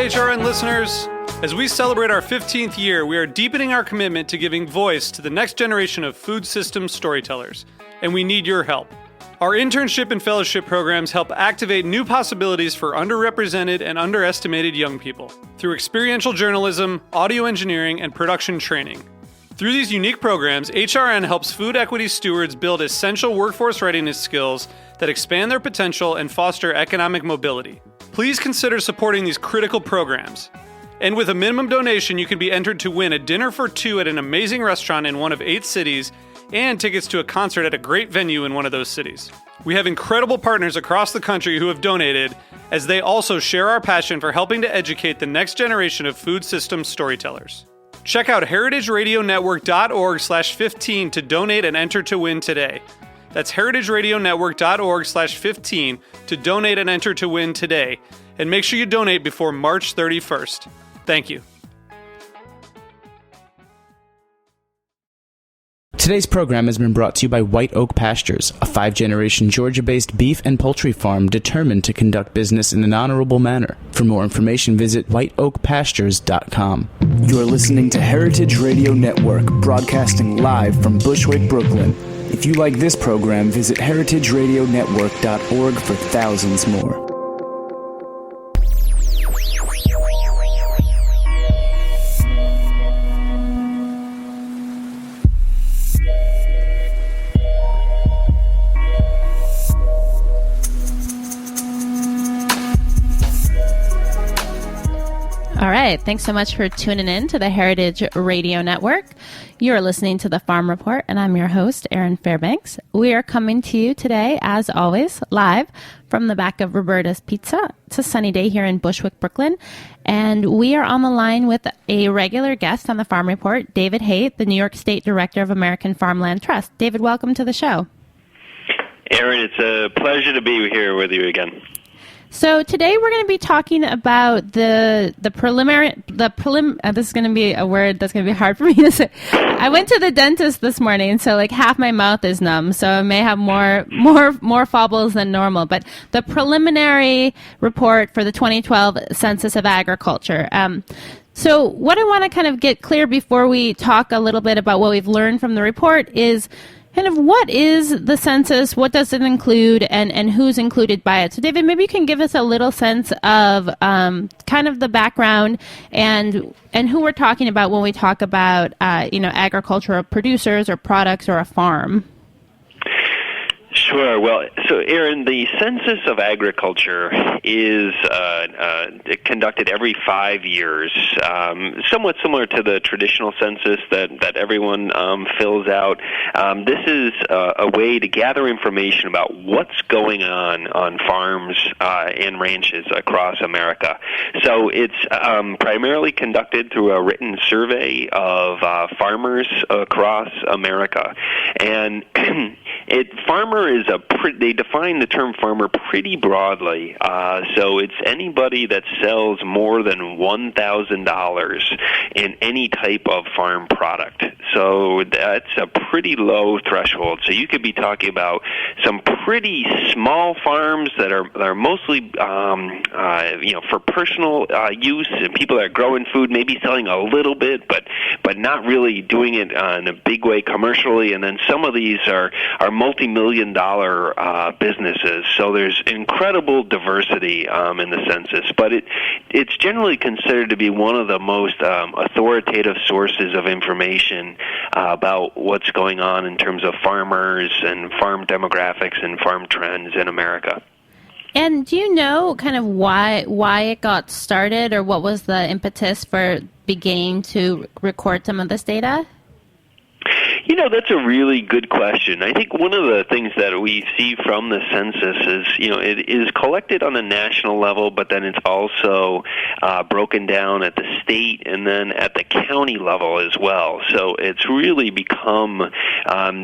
HRN listeners. As we celebrate our 15th year, we are deepening our commitment to giving voice to the next generation of food systems storytellers, and we need your help. Our internship and fellowship programs help activate new possibilities for underrepresented and underestimated young people through experiential journalism, audio engineering, and production training. Through these unique programs, HRN helps food equity stewards build essential workforce readiness skills that expand their potential and foster economic mobility. Please consider supporting these critical programs. And with a minimum donation, you can be entered to win a dinner for two at an amazing restaurant in one of 8 cities and tickets to a concert at a great venue in one of those cities. We have incredible partners across the country who have donated, as they also share our passion for helping to educate the next generation of food systems storytellers. Check out heritageradionetwork.org/15 to donate and enter to win today. That's heritageradionetwork.org/15 to donate and enter to win today. And make sure you donate before March 31st. Thank you. Today's program has been brought to you by White Oak Pastures, a 5-generation Georgia-based beef and poultry farm determined to conduct business in an honorable manner. For more information, visit whiteoakpastures.com. You're listening to Heritage Radio Network, broadcasting live from Bushwick, Brooklyn. If you like this program, visit heritageradionetwork.org for thousands more. All right. Thanks so much for tuning in to the Heritage Radio Network. You're listening to the Farm Report, and I'm your host, Erin Fairbanks. We are coming to you today, as always, live from the back of Roberta's Pizza. It's a sunny day here in Bushwick, Brooklyn, and we are on the line with a regular guest on the Farm Report, David Haight, the New York State Director of American Farmland Trust. David, welcome to the show. Erin, it's a pleasure to be here with you again. So today we're going to be talking about the preliminary. This is going to be a word that's going to be hard for me to say. I went to the dentist this morning, so like half my mouth is numb, so I may have more fobbles than normal. But the preliminary report for the 2012 Census of Agriculture. So what I want to kind of get clear before we talk a little bit about what we've learned from the report is kind of what is the census, what does it include, and who's included by it. So David, maybe you can give us a little sense of kind of the background and who we're talking about when we talk about agricultural producers or products or a farm. Sure. Well, so Erin, the Census of Agriculture is conducted every 5 years, somewhat similar to the traditional census that everyone fills out. This is a way to gather information about what's going on farms and ranches across America. So it's primarily conducted through a written survey of farmers across America, and farmer is they define the term farmer pretty broadly. So it's anybody that sells more than $1,000 in any type of farm product. So that's a pretty low threshold. So you could be talking about some pretty small farms that are mostly for personal use, and people that are growing food, maybe selling a little bit, but not really doing it in a big way commercially. And then some of these are multi-million-dollar businesses. So there's incredible diversity in the census, but it's generally considered to be one of the most authoritative sources of information about what's going on in terms of farmers and farm demographics and farm trends in America. And do you know kind of why it got started, or what was the impetus for beginning to record some of this data? That's a really good question. I think one of the things that we see from the census is, it is collected on a national level, but then it's also broken down at the state and then at the county level as well. So it's really become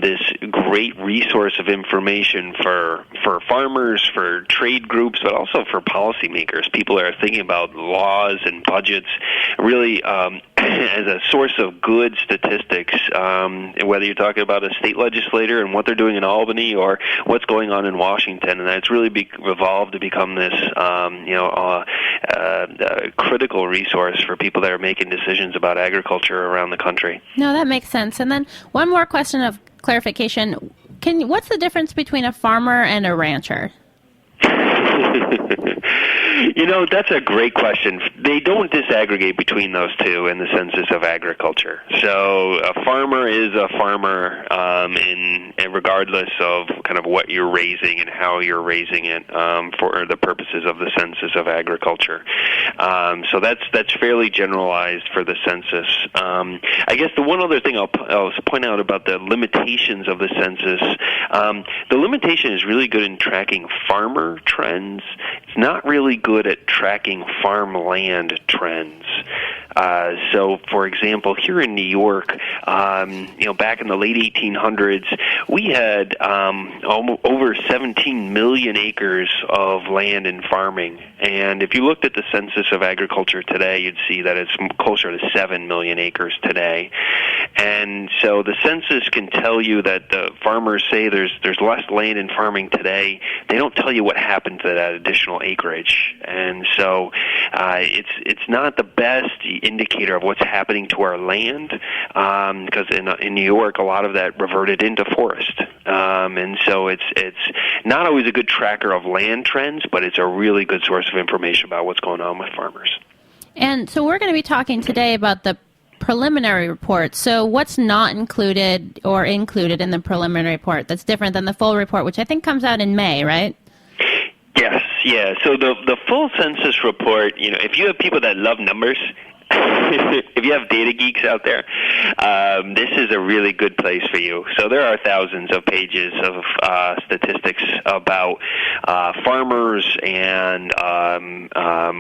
this great resource of information for farmers, for trade groups, but also for policymakers. People are thinking about laws and budgets, really as a source of good statistics, whether you're talking about a state legislator and what they're doing in Albany or what's going on in Washington. And it's really evolved to become this a critical resource for people that are making decisions about agriculture around the country. No, that makes sense. And then one more question of clarification. What's the difference between a farmer and a rancher? That's a great question. They don't disaggregate between those two in the Census of Agriculture. So a farmer is a farmer in regardless of kind of what you're raising and how you're raising it for the purposes of the Census of Agriculture. So that's fairly generalized for the census. I guess the one other thing I'll point out about the limitations of the census, the limitation is really good in tracking farmer trends. It's not really good at tracking farmland trends. So, for example, here in New York, back in the late 1800s, we had over 17 million acres of land in farming. And if you looked at the Census of Agriculture today, you'd see that it's closer to 7 million acres today. And so the census can tell you that the farmers say there's less land in farming today. They don't tell you what happened to that additional acreage. And so it's not the best indicator of what's happening to our land, because in New York, a lot of that reverted into forest. And so it's not always a good tracker of land trends, but it's a really good source of information about what's going on with farmers. And so we're going to be talking today about the preliminary report. So what's not included or included in the preliminary report that's different than the full report, which I think comes out in May, right? Yes, yeah. So the full census report, if you have people that love numbers, if you have data geeks out there, this is a really good place for you. So there are thousands of pages of statistics about farmers and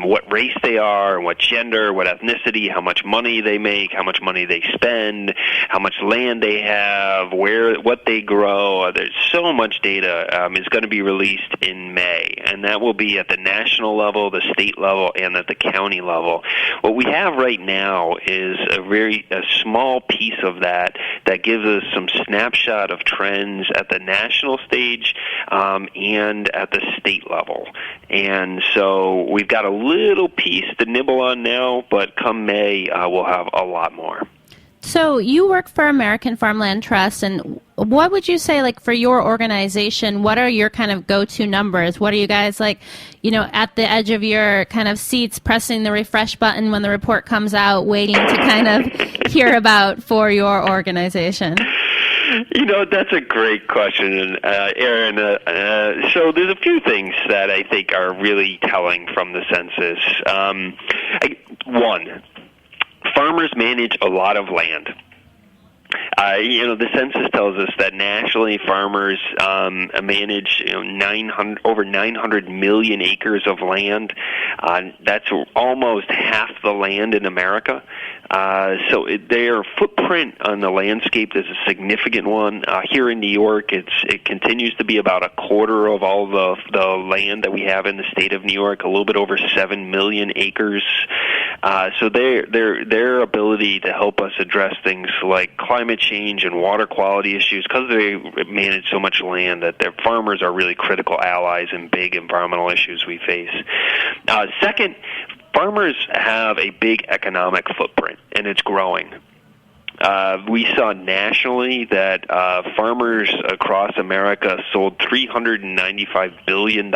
what race they are, what gender, what ethnicity, how much money they make, how much money they spend, how much land they have, what they grow. There's so much data. It's going to be released in May, and that will be at the national level, the state level, and at the county level. What we have right now is a small piece of that gives us some snapshot of trends at the national stage and at the state level. And so we've got a little piece to nibble on now, but come May, we'll have a lot more. So you work for American Farmland Trust, and what would you say, like, for your organization, what are your kind of go-to numbers? What are you guys, like, at the edge of your kind of seats, pressing the refresh button when the report comes out, waiting to kind of hear about for your organization? That's a great question, Aaron. So there's a few things that I think are really telling from the census. One, farmers manage a lot of land. The census tells us that nationally farmers manage over 900 million acres of land. That's almost half the land in America. So their footprint on the landscape is a significant one. Here in New York, it continues to be about a quarter of all the land that we have in the state of New York, a little bit over 7 million acres. So their ability to help us address things like climate change and water quality issues, because they manage so much land, that their farmers are really critical allies in big environmental issues we face. Second, farmers have a big economic footprint, and it's growing. We saw nationally that farmers across America sold $395 billion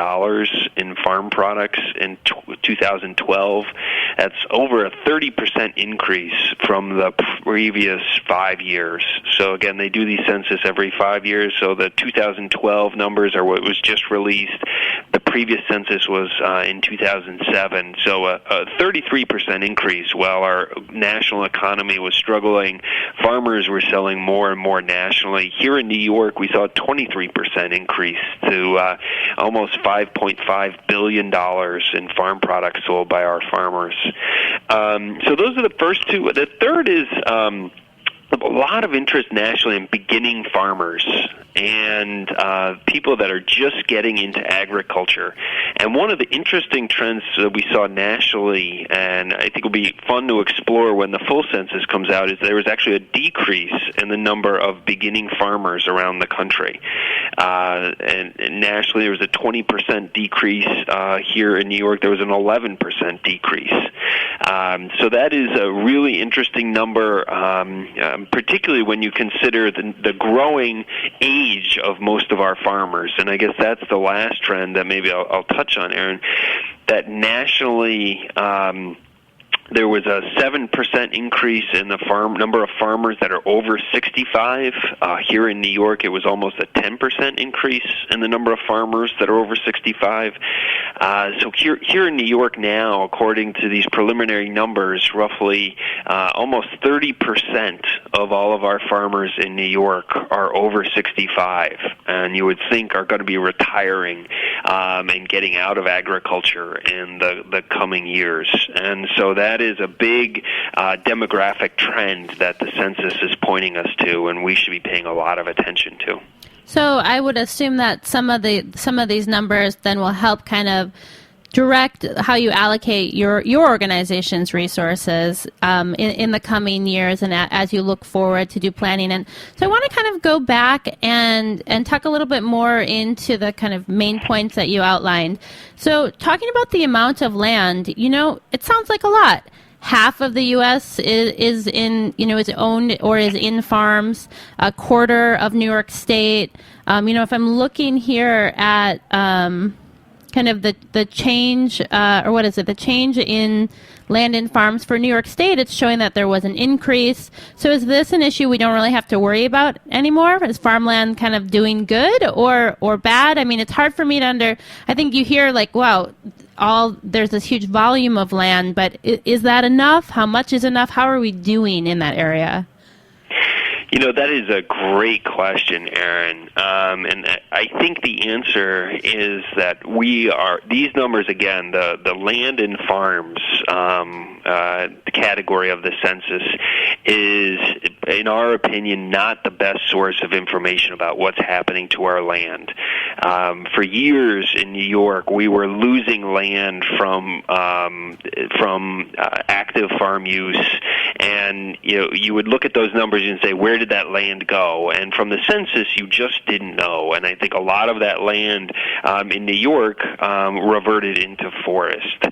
in farm products in 2012. That's over a 30% increase from the previous 5 years. So again, they do these census every 5 years. So the 2012 numbers are what was just released. The previous census was in 2007. So a 33% increase. While our national economy was struggling, farmers were selling more and more nationally. Here in New York, we saw a 23% increase to almost $5.5 billion in farm products sold by our farmers. So those are the first two. The third is a lot of interest nationally in beginning farmers and people that are just getting into agriculture. And one of the interesting trends that we saw nationally, and I think will be fun to explore when the full census comes out, is there was actually a decrease in the number of beginning farmers around the country. And nationally, there was a 20% decrease. Here in New York, there was an 11% decrease. So that is a really interesting number, particularly when you consider the growing age of most of our farmers. And I guess that's the last trend that maybe I'll touch on, Aaron, that nationally there was a 7% increase in the number of farmers that are over 65. Here in New York, it was almost a 10% increase in the number of farmers that are over 65. So here in New York now, according to these preliminary numbers, roughly almost 30% of all of our farmers in New York are over 65, and you would think are going to be retiring and getting out of agriculture in the coming years. And so that is a big demographic trend that the census is pointing us to, and we should be paying a lot of attention to. So I would assume that some of these numbers then will help kind of direct how you allocate your organization's resources in the coming years and as you look forward to do planning. And so I want to kind of go back and talk a little bit more into the kind of main points that you outlined. So talking about the amount of land, it sounds like a lot. Half of the U.S. is owned or is in farms. A quarter of New York State. If I'm looking here at kind of the change, the change in land and farms for New York State, it's showing that there was an increase. So is this an issue we don't really have to worry about anymore? Is farmland kind of doing good or bad? I mean, it's hard for me to I think you hear like, wow, there's this huge volume of land, but is that enough? How much is enough? How are we doing in that area? That is a great question, Aaron. And I think the answer is that these numbers, again, the land and farms category of the census is, in our opinion, not the best source of information about what's happening to our land. For years in New York, we were losing land from active farm use, and you would look at those numbers and say, where did that land go? And from the census, you just didn't know. And I think a lot of that land in New York reverted into forest.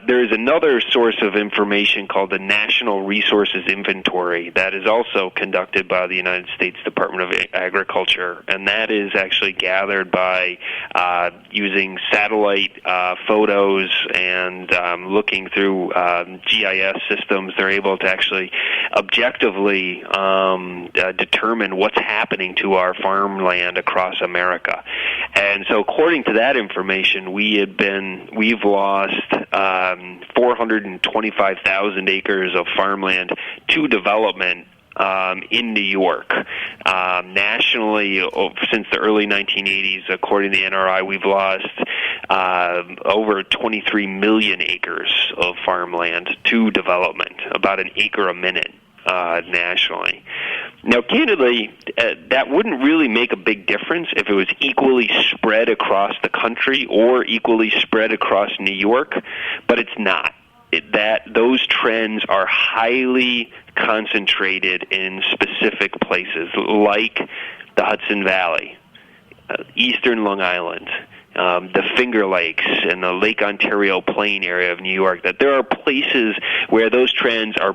There is another source of information called the National Resources Inventory that is also conducted by the United States Department of Agriculture, and that is actually gathered by using satellite photos and looking through GIS systems. They're able to actually objectively determine what's happening to our farmland across America. And so according to that information, we've lost 425,000 acres of farmland to development in New York. Nationally, since the early 1980s, according to the NRI, we've lost over 23 million acres of farmland to development, about an acre a minute nationally. Now, candidly, that wouldn't really make a big difference if it was equally spread across the country or equally spread across New York, but it's not. Those trends are highly concentrated in specific places like the Hudson Valley, eastern Long Island, the Finger Lakes, and the Lake Ontario Plain area of New York, that there are places where those trends are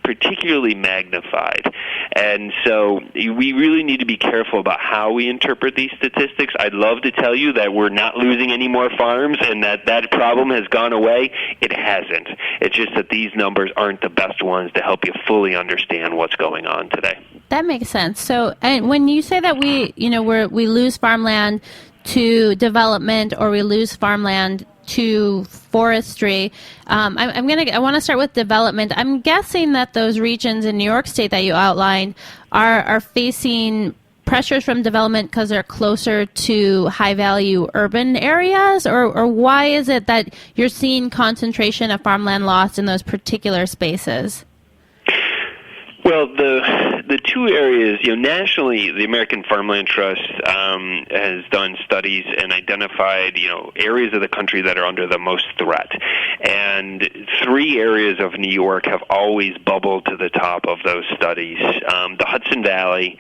particularly magnified. And so we really need to be careful about how we interpret these statistics. I'd love to tell you that we're not losing any more farms and that problem has gone away. It hasn't. It's just that these numbers aren't the best ones to help you fully understand what's going on today. That makes sense. So, and when you say that we lose farmland to development or we lose farmland to forestry, I want to start with development. I'm guessing that those regions in New York State that you outlined are facing pressures from development because they're closer to high-value urban areas, or why is it that you're seeing concentration of farmland loss in those particular spaces? Well, the two areas, nationally, the American Farmland Trust has done studies and identified, areas of the country that are under the most threat. And 3 areas of New York have always bubbled to the top of those studies, the Hudson Valley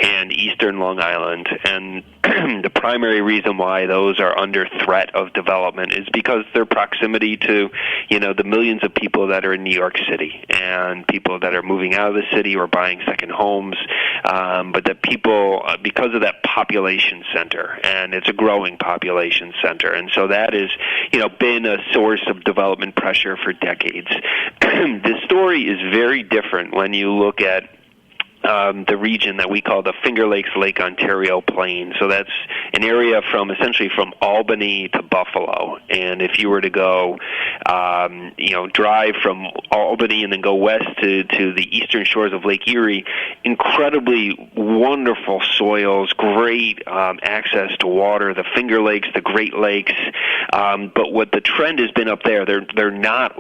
and eastern Long Island. And the primary reason why those are under threat of development is because their proximity to, the millions of people that are in New York City and people that are moving out of the city or buying second homes, but that people, because of that population center, and it's a growing population center, and so that has, been a source of development pressure for decades. The story is very different when you look at the region that we call the Finger Lakes Lake Ontario Plain. So that's an area essentially from Albany to Buffalo. And if you were to go, drive from Albany and then go west to the eastern shores of Lake Erie, incredibly wonderful soils, great access to water, the Finger Lakes, the Great Lakes. But what the trend has been up there, they're not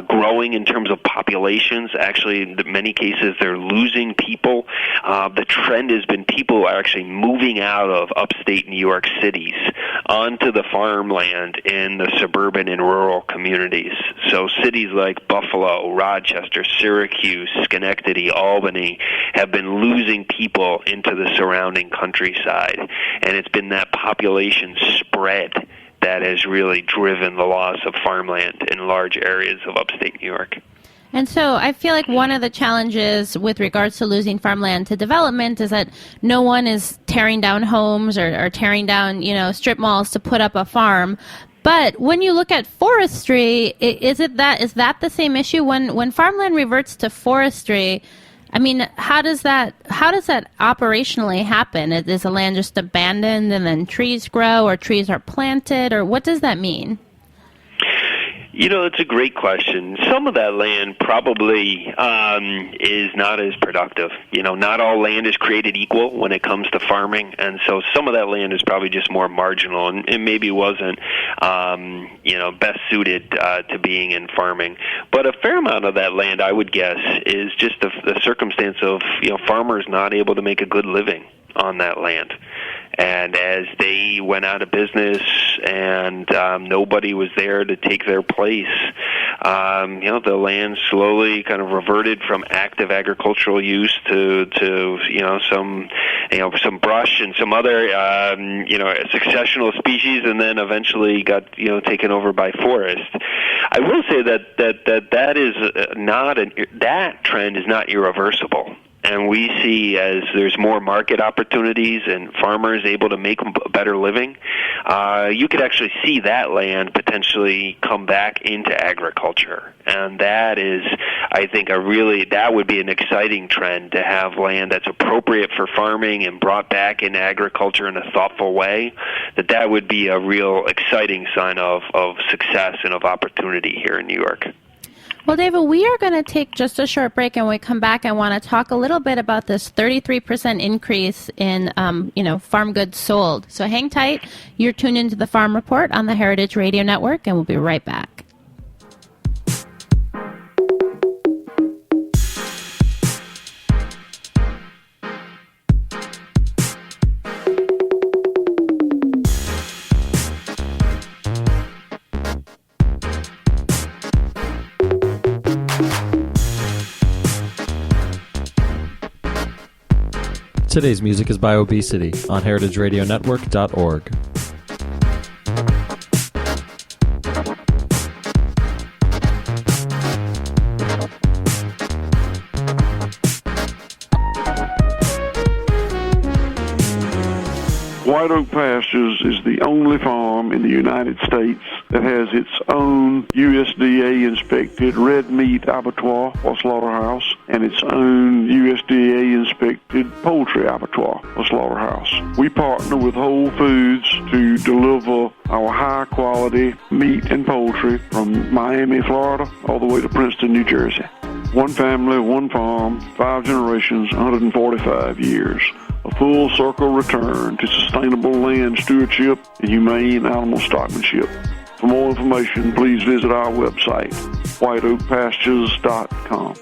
growing in terms of populations. Actually, in many cases, they're losing people. The trend has been people are actually moving out of upstate New York cities onto the farmland in the suburban and rural communities. So cities like Buffalo, Rochester, Syracuse, Schenectady, Albany have been losing people into the surrounding countryside. And it's been that population spread that has really driven the loss of farmland in large areas of upstate New York. And so I feel like one of the challenges with regards to losing farmland to development is that no one is tearing down homes or tearing down, strip malls to put up a farm. But when you look at forestry, is that the same issue? When farmland reverts to forestry, I mean, how does that operationally happen? Is the land just abandoned and then trees grow or trees are planted, or what does that mean? It's a great question. Some of that land probably is not as productive. Not all land is created equal when it comes to farming, and so some of that land is probably just more marginal and maybe wasn't, best suited to being in farming. But a fair amount of that land, I would guess, is just the circumstance of, farmers not able to make a good living on that land. And as they went out of business and nobody was there to take their place, the land slowly kind of reverted from active agricultural use to some brush and some other successional species, and then eventually got taken over by forest. I will say that is that trend is not irreversible. And we see as there's more market opportunities and farmers able to make a better living, you could actually see that land potentially come back into agriculture. And that is, I think, that would be an exciting trend to have land that's appropriate for farming and brought back into agriculture in a thoughtful way. That would be a real exciting sign of success and of opportunity here in New York. Well, David, we are going to take just a short break, and when we come back, I want to talk a little bit about this 33% increase in, farm goods sold. So hang tight. You're tuned into the Farm Report on the Heritage Radio Network, and we'll be right back. Today's music is by Obesity on heritageradionetwork.org. White Oak Pastures is the only farm in the United States that has its own USDA-inspected red meat abattoir or slaughterhouse and its own USDA-inspected poultry abattoir or slaughterhouse. We partner with Whole Foods to deliver our high-quality meat and poultry from Miami, Florida, all the way to Princeton, New Jersey. One family, one farm, 5 generations, 145 years. A full circle return to sustainable land stewardship and humane animal stockmanship. For more information, please visit our website, whiteoakpastures.com.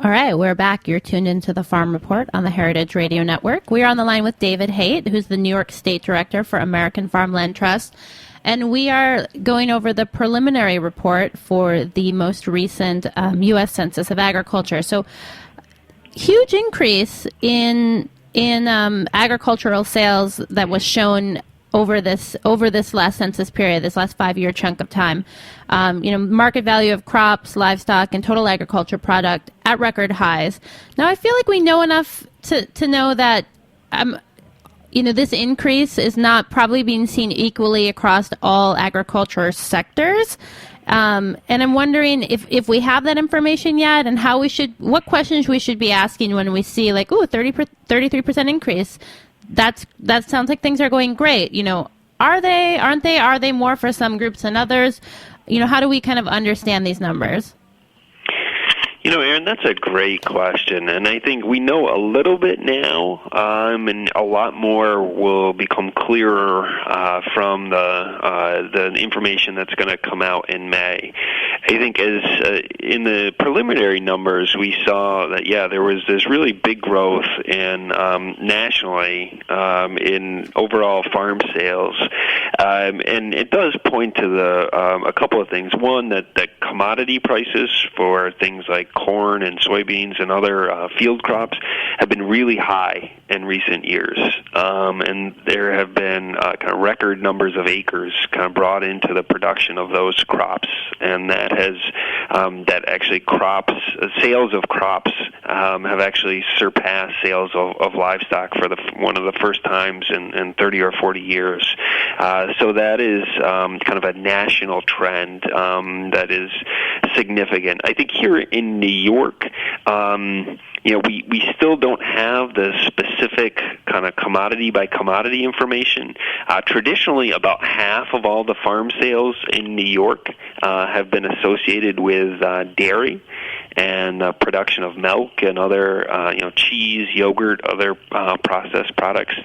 All right, we're back. You're tuned into the Farm Report on the Heritage Radio Network. We are on the line with David Haight, who's the New York State Director for American Farmland Trust. And we are going over the preliminary report for the most recent U.S. Census of Agriculture. So, huge increase in agricultural sales that was shown over this last census period, this last 5-year chunk of time. Market value of crops, livestock, and total agriculture product at record highs. Now, I feel like we know enough to know that this increase is not probably being seen equally across all agriculture sectors. And I'm wondering if we have that information yet, and what questions we should be asking when we see 33% increase. That sounds like things are going great. Are they, aren't they? Are they more for some groups than others? How do we kind of understand these numbers? Aaron, that's a great question, and I think we know a little bit now, and a lot more will become clearer from the information that's going to come out in May. I think as in the preliminary numbers, we saw that there was this really big growth in nationally in overall farm sales, and it does point to a couple of things. One, that commodity prices for things like corn and soybeans and other field crops have been really high in recent years, and there have been kind of record numbers of acres kind of brought into the production of those crops, and that has sales of crops have actually surpassed sales of livestock for one of the first times in 30 or 40 years. So that is kind of a national trend that is significant. I think here in New York, we still don't have the specific kind of commodity by commodity information. Traditionally, about half of all the farm sales in New York have been associated with dairy and production of milk and other, cheese, yogurt, other processed products.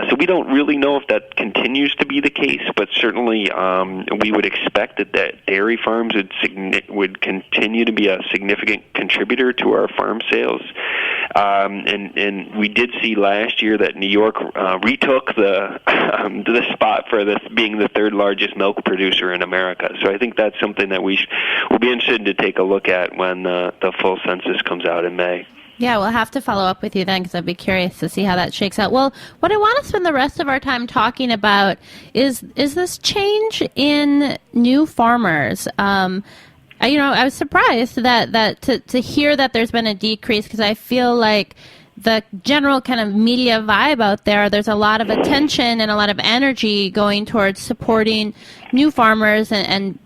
So we don't really know if that continues to be the case, but certainly we would expect that dairy farms would continue to be a significant contributor to our farm sales. And we did see last year that New York retook the spot for being the third largest milk producer in America. So I think that's something that we'll be interested to take a look at when the full census comes out in May. Yeah, we'll have to follow up with you then, because I'd be curious to see how that shakes out. Well, what I want to spend the rest of our time talking about is this change in new farmers. I was surprised that to hear that there's been a decrease, because I feel like the general kind of media vibe out there's a lot of attention and a lot of energy going towards supporting new farmers and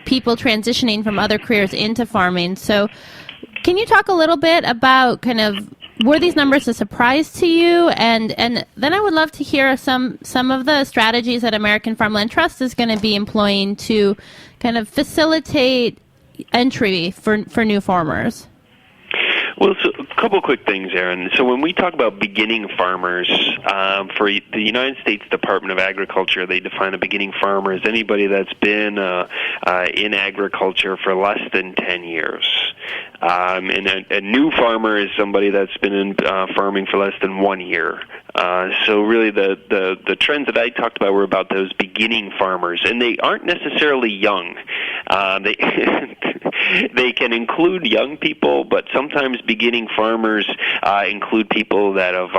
people transitioning from other careers into farming. So can you talk a little bit about kind of, were these numbers a surprise to you? And then I would love to hear some of the strategies that American Farmland Trust is going to be employing to kind of facilitate entry for new farmers. Well, so a couple quick things, Aaron. So when we talk about beginning farmers, for the United States Department of Agriculture, they define a beginning farmer as anybody that's been in agriculture for less than 10 years. And a new farmer is somebody that's been in farming for less than 1 year. So really the trends that I talked about were about those beginning farmers, and they aren't necessarily young. They can include young people, but sometimes beginning farmers include people that have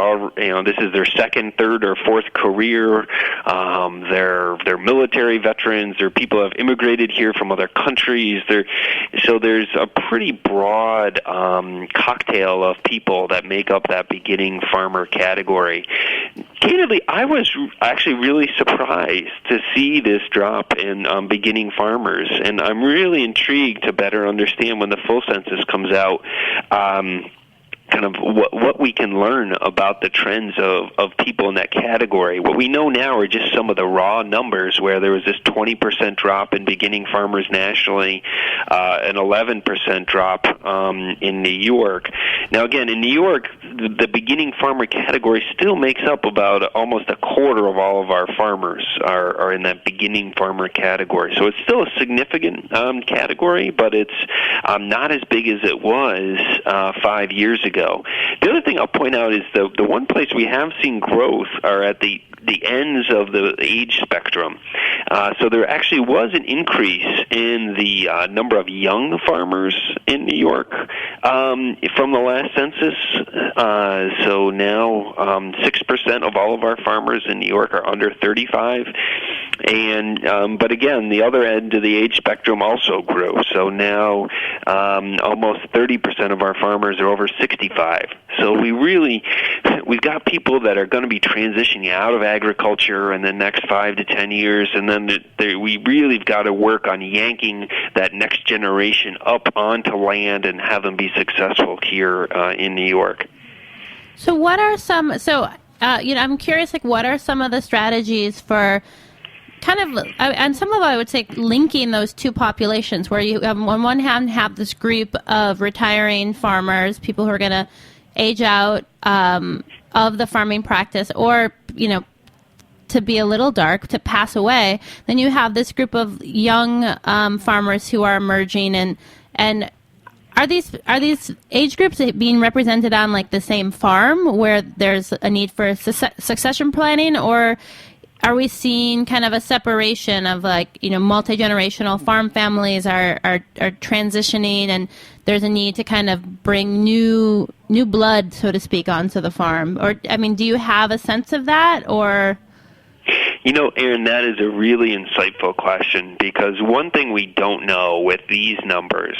this is their second, third, or fourth career. They're military veterans. They're people who have immigrated here from other countries. So there's a pretty broad cocktail of people that make up that beginning farmer category. Candidly, I was actually really surprised to see this drop in beginning farmers, and I'm really intrigued to better understand when the full census comes out kind of what we can learn about the trends of people in that category. What we know now are just some of the raw numbers, where there was this 20% drop in beginning farmers nationally, an 11% drop in New York. Now, again, in New York, the beginning farmer category still makes up about almost a quarter of all of our farmers are in that beginning farmer category. So it's still a significant category, but it's not as big as it was 5 years ago. The other thing I'll point out is the one place we have seen growth are at the ends of the age spectrum. So there actually was an increase in the number of young farmers in New York from the last census. So now 6% of all of our farmers in New York are under 35. And but again, the other end of the age spectrum also grew. So now almost 30% of our farmers are over 65. So we've got people that are going to be transitioning out of agriculture in the next 5 to 10 years, and then we really have got to work on yanking that next generation up onto land and have them be successful here in New York. So what are some? So I'm curious, like, what are some of the strategies for kind of, and some of it I would say, linking those two populations, where you on one hand have this group of retiring farmers, people who are going to age out of the farming practice, or to be a little dark, to pass away. Then you have this group of young farmers who are emerging, and are these age groups being represented on like the same farm where there's a need for succession planning, or are we seeing kind of a separation of multi-generational farm families are transitioning, and there's a need to kind of bring new blood, so to speak, onto the farm? Or, do you have a sense of that, or? Aaron, that is a really insightful question, because one thing we don't know with these numbers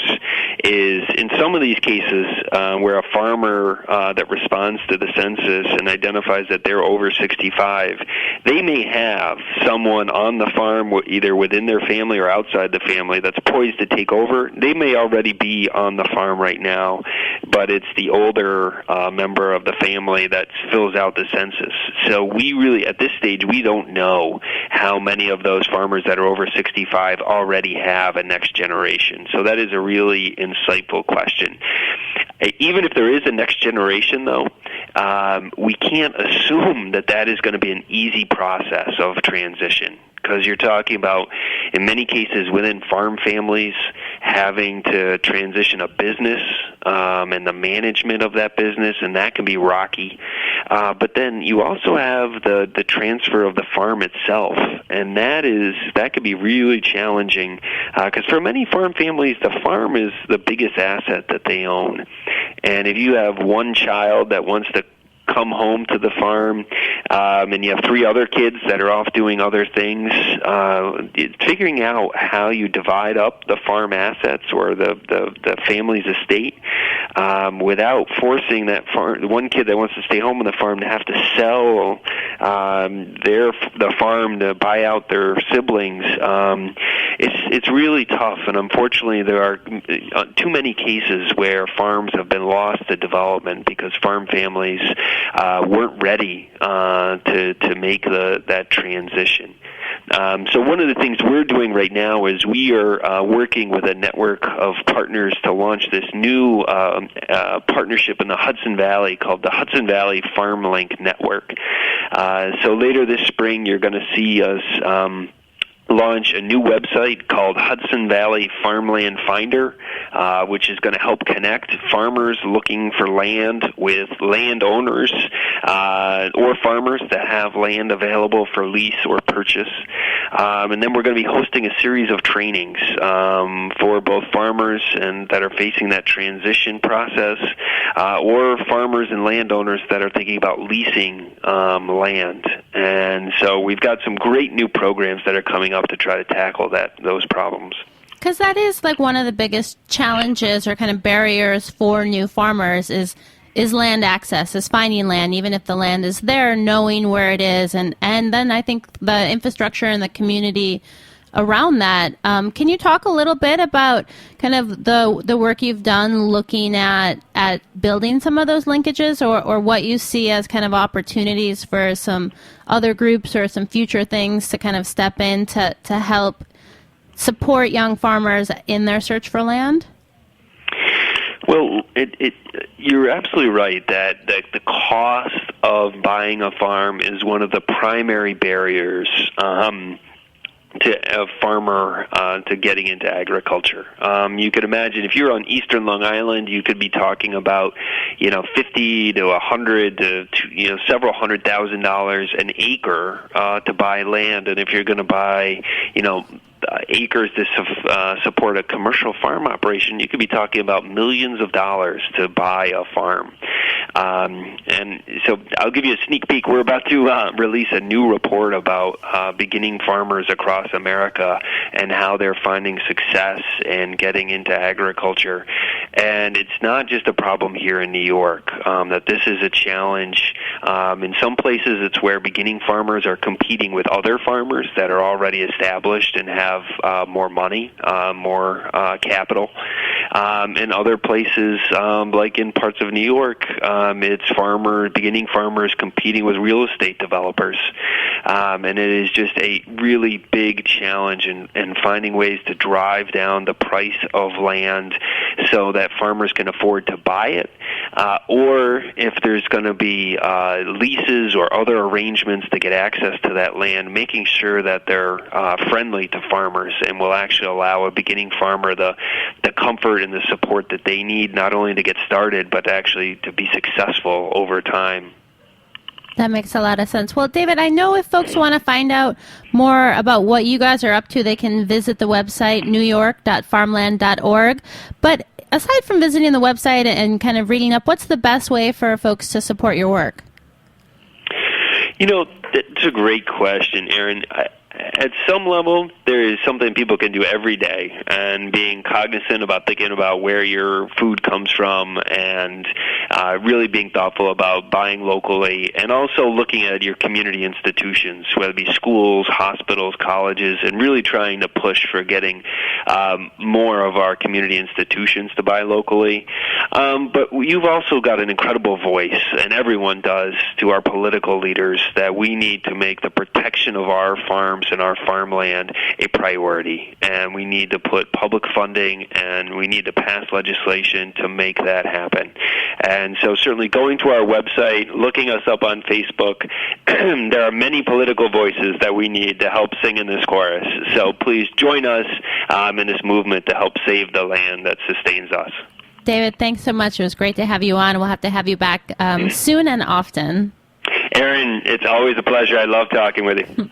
is, in some of these cases where a farmer that responds to the census and identifies that they're over 65, they may have someone on the farm, either within their family or outside the family, that's poised to take over. They may already be on the farm right now, but it's the older member of the family that fills out the census. So we really, at this stage, we don't know how many of those farmers that are over 65 already have a next generation. So that is a really insightful question. Even if there is a next generation, though, we can't assume that is going to be an easy process of transition, because you're talking about, in many cases, within farm families, having to transition a business and the management of that business, and that can be rocky. But then you also have the transfer of the farm itself, and that can be really challenging, because for many farm families, the farm is the biggest asset that they own. And if you have one child that wants to come home to the farm, and you have 3 other kids that are off doing other things, figuring out how you divide up the farm assets or the family's estate without forcing that the one kid that wants to stay home on the farm to have to sell the farm to buy out their siblings. It's really tough, and unfortunately there are too many cases where farms have been lost to development because farm families weren't ready to make that transition. So one of the things we're doing right now is we are working with a network of partners to launch this new partnership in the Hudson Valley called the Hudson Valley FarmLink Network. So later this spring, you're going to see us launch a new website called Hudson Valley Farmland Finder, which is going to help connect farmers looking for land with landowners or farmers that have land available for lease or purchase. And then we're going to be hosting a series of trainings for both farmers and that are facing that transition process, or farmers and landowners that are thinking about leasing land. And so we've got some great new programs that are coming up to try to tackle those problems. Because that is like one of the biggest challenges or kind of barriers for new farmers is land access, is finding land, even if the land is there, knowing where it is. And then I think the infrastructure and the community around that. Can you talk a little bit about kind of the work you've done looking at building some of those linkages, or what you see as kind of opportunities for some other groups or some future things to kind of step in to help support young farmers in their search for land? Well, you're absolutely right that the cost of buying a farm is one of the primary barriers to a farmer to getting into agriculture. You could imagine if you're on eastern Long Island, you could be talking about, $50 to $100 to several $100,000 an acre to buy land, and if you're going to buy, acres to support a commercial farm operation, you could be talking about millions of dollars to buy a farm. And so I'll give you a sneak peek. We're about to release a new report about beginning farmers across America and how they're finding success in getting into agriculture. And it's not just a problem here in New York, that this is a challenge. In some places, it's where beginning farmers are competing with other farmers that are already established and have more money, more capital. In other places, like in parts of New York, it's beginning farmers competing with real estate developers. And it is just a really big challenge in finding ways to drive down the price of land so that farmers can afford to buy it, or if there's going to be leases or other arrangements to get access to that land, making sure that they're friendly to farmers and will actually allow a beginning farmer the comfort and the support that they need, not only to get started, but actually to be successful over time. That makes a lot of sense. Well, David, I know if folks want to find out more about what you guys are up to, they can visit the website, newyork.farmland.org. But aside from visiting the website and kind of reading up, what's the best way for folks to support your work? That's a great question, Erin. At some level, there is something people can do every day, and being cognizant about thinking about where your food comes from and really being thoughtful about buying locally, and also looking at your community institutions, whether it be schools, hospitals, colleges, and really trying to push for getting more of our community institutions to buy locally. But you've also got an incredible voice, and everyone does, to our political leaders, that we need to make the protection of our farms and our farmland a priority, and we need to put public funding and we need to pass legislation to make that happen. And so certainly going to our website, looking us up on Facebook, there are many political voices that we need to help sing in this chorus. So please join us in this movement to help save the land that sustains us. David, thanks so much. It was great to have you on. We'll have to have you back soon and often. Erin, it's always a pleasure. I love talking with you.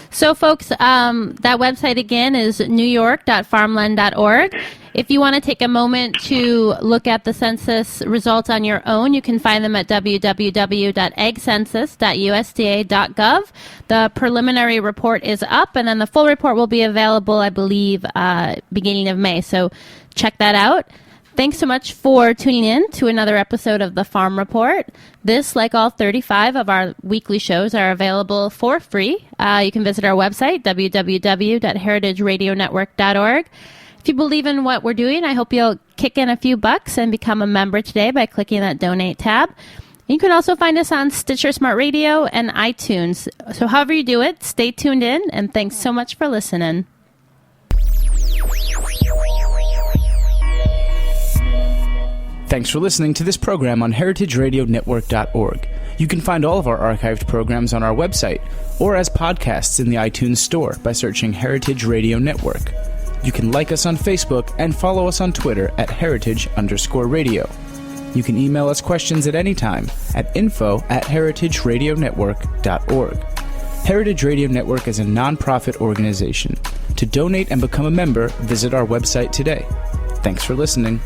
So, folks, that website again is newyork.farmland.org. If you want to take a moment to look at the census results on your own, you can find them at www.egcensus.usda.gov. The preliminary report is up, and then the full report will be available, I believe, beginning of May. So check that out. Thanks so much for tuning in to another episode of The Farm Report. This, like all 35 of our weekly shows, are available for free. You can visit our website, www.heritageradionetwork.org. If you believe in what we're doing, I hope you'll kick in a few bucks and become a member today by clicking that donate tab. You can also find us on Stitcher Smart Radio and iTunes. So however you do it, stay tuned in, and thanks so much for listening. Thanks for listening to this program on heritageradionetwork.org. You can find all of our archived programs on our website or as podcasts in the iTunes Store by searching Heritage Radio Network. You can like us on Facebook and follow us on Twitter at @heritage_radio. You can email us questions at any time at info@heritageradionetwork.org. Heritage Radio Network is a non-profit organization. To donate and become a member, visit our website today. Thanks for listening.